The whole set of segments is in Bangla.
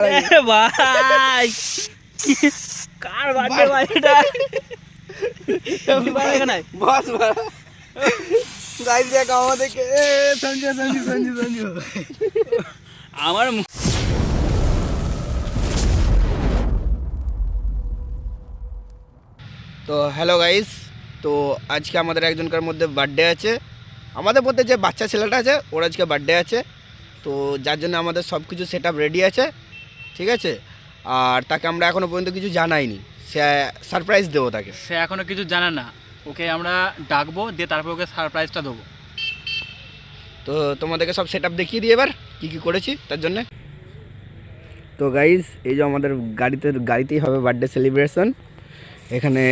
ভাই কার বার্থডে ভাই এটা বস গাইস দেখো আমাদেরকে সঞ্জু আমার তো হ্যালো গাইস, তো আজকে আমাদের একজনকার মধ্যে বার্থডে আছে। আমাদের মধ্যে যে বাচ্চা ছেলেটা আছে ওর আজকে বার্থডে আছে, তো যার জন্য আমাদের সব কিছু সেট আপ রেডি আছে, ঠিক আছে। আর তাকে আমরা এখনও পর্যন্ত কিছু জানাইনি, সে সারপ্রাইজ দেবো তাকে। সে এখনো কিছু জানে না, ওকে আমরা ডাকবো দিয়ে তারপর ওকে সারপ্রাইজটা দেবো। তো তোমাদেরকে সব সেট আপ দেখিয়ে দিই এবার কী কী করেছি তার জন্যে। তো গাইস, এই যে আমাদের গাড়িতেই হবে বার্থডে সেলিব্রেশন। এখানে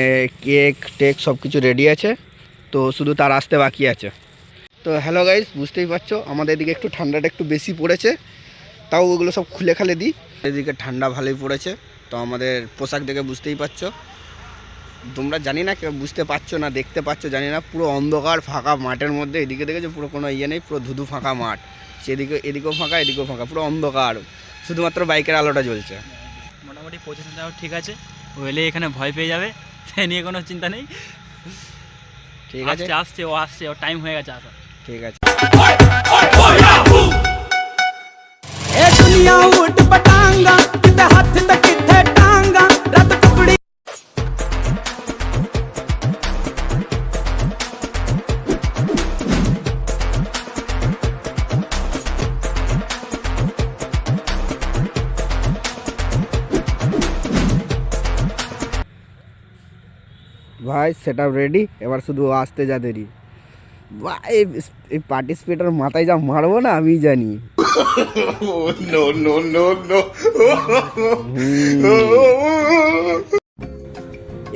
কেক টেক সব কিছু রেডি আছে, তো শুধু তার আসতে বাকি আছে। তো হ্যালো গাইস, বুঝতেই পারছো আমাদের এদিকে একটু ঠান্ডাটা একটু বেশি পড়েছে, তাও ওগুলো সব খুলে খালে দিই। এদিকে ঠান্ডা ভালোই পড়েছে, তো আমাদের পোশাক দেখে বুঝতেই পারছো। তোমরা জানি না কেউ বুঝতে পারছো না দেখতে পাচ্ছ জানি না, পুরো অন্ধকার ফাঁকা মাঠের মধ্যে। এদিকে দেখেছো পুরো কোনো ইয়ে নেই, পুরো ধুধু ফাঁকা মাঠ। এদিকেও ফাঁকা এদিকেও ফাঁকা, পুরো অন্ধকার, শুধুমাত্র বাইকের আলোটা জ্বলছে। মোটামুটি পজিশন যাও ঠিক আছে, ও এলে এখানে ভয় পেয়ে যাবে, সে নিয়ে কোনো চিন্তা নেই। ঠিক আছে, আসছে ও টাইম হয়ে গেছে আসা। ঠিক আছে। ভাই সেট আপ রেডি, এবার শুধু আসতে যা দেরি। ভাই এই পার্টিসিপেটার মাথায় যা মারবো না আমি জানি।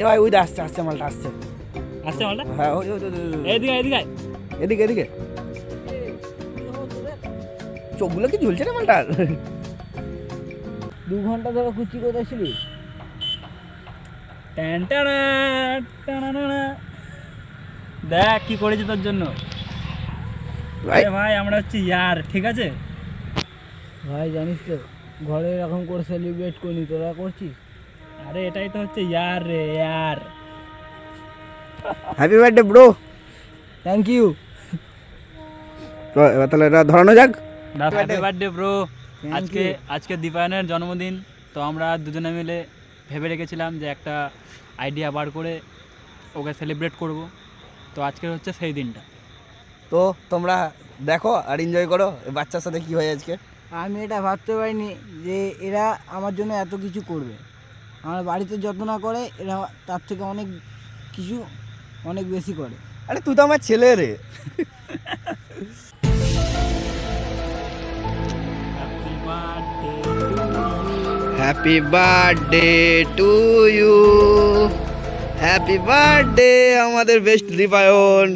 এ ভাই ওই আসছে মালটা আসছে মালটা। হ্যাঁ এদিকে চোখগুলো কি ঝুলছে না মালটার? 2 ঘন্টা ধরে কুচি কোথায় ছিলি? দেখ কি করেছি তোর জন্য ভাই, আমরা হচ্ছে ইয়ার, ঠিক আছে ভাই জানিস তো ঘরে এরকম করে সেলিব্রেট করিনি, তোরা করছিস। আরে এটাই তো হচ্ছে ইয়ার রে ইয়ার। Happy birthday bro. Thank you. তো এবার তাহলে এটা ধরানো যাক। Happy birthday bro. আজকে দীপায়নের জন্মদিন, তো আমরা দুজনে মিলে ভেবে রেখেছিলাম যে একটা আইডিয়া বার করে ওকে সেলিব্রেট করব, তো আজকে হচ্ছে সেই দিনটা। তো তোমরা দেখো আর এনজয় করো এই বাচ্চার সাথে কি হয় আজকে। আমি এটা ভাবতে পারিনি যে এরা আমার জন্য এত কিছু করবে। আমার বাড়িতে যত না করে এরা তার থেকে অনেক বেশি করে। আরে তুই তো আমার ছেলে রে। Happy birthday to you, happy birthday আমাদের বেস্ট দীপায়ন,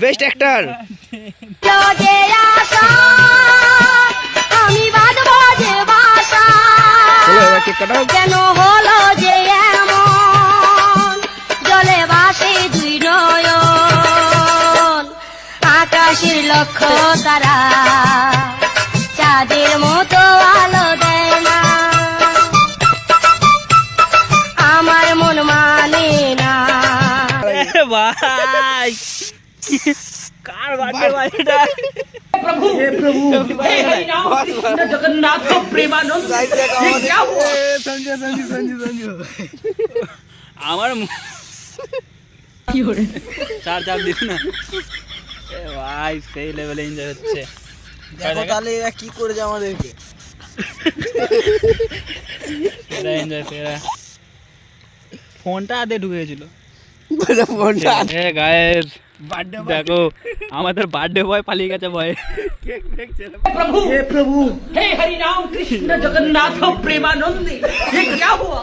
বেস্ট অ্যাক্টর। আমি বাজবো যে বাসা, চলো এবার কেক কাটাও। কেন হলো যে এমন, জলে ভাসে দুই নয়ন, আকাশের লক্ষ্য তারা চাঁদের মতো আলো দেয় না, আমার মন মানে না। ভাই কার বার্থডে ভাই এটা জগন্নাথ প্রেমানন্দ। আমার চার দিস না ভাই, সেই লেভেলে এনজয় হচ্ছে। দেখো তাহলে এরা কি করেছে আমাদেরকে। ফোনটা আদে ঢুকেছিল। দেখো আমাদের বার্থডে বয় পালিয়ে গেছে ভয়ে। প্রভু হে হরি রাম কৃষ্ণ জগন্নাথ প্রেমানন্দে, ये क्या हुआ?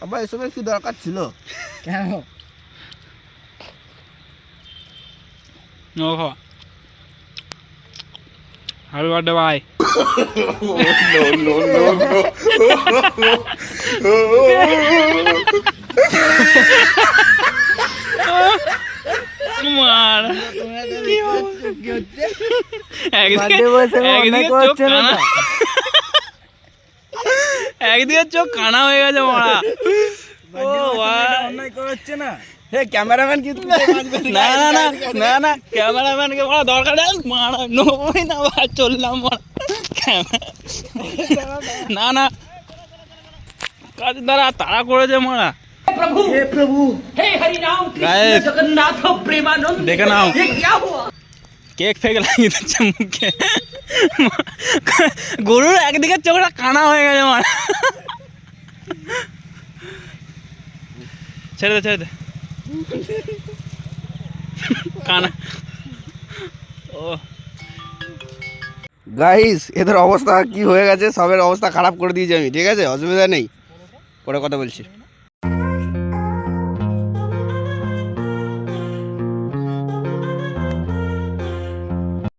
আবার এসবের কি দরকার ছিল? কেন? ওহো হ্যাপি বার্থডে ভাই। মার কি হচ্ছে একদিকে বার্থডে বয়সে অন্যায় চোখ করছে না কানা, তো? একদিকে চোখ কানা হয়ে গেছে মারা। Birthday ও boy ভাই। এটা অন্যায় করা হচ্ছে না হে ক্যামেরাম্যান কিন্তু না না না না না ক্যামেরাম্যানকে বলা দরকার নেই মারা, নবই না ভাই, চললাম মারা। না না কাজের দ্বারা তাড়া করেছে মারা। Guys, দেখে নাও কেক ফেক লাগিয়ে দিচ্ছে মুখে। গরুর একদিকে চোখটা কানা হয়ে গেছে মারা। ছেড়ে দে ছেড়ে দে কানা। ও গাইস এদের অবস্থা কি হয়ে গেছে, সবের অবস্থা খারাপ করে দিয়েছি আমি, ঠিক আছে অসুবিধা নেই, পরে কথা বলছি।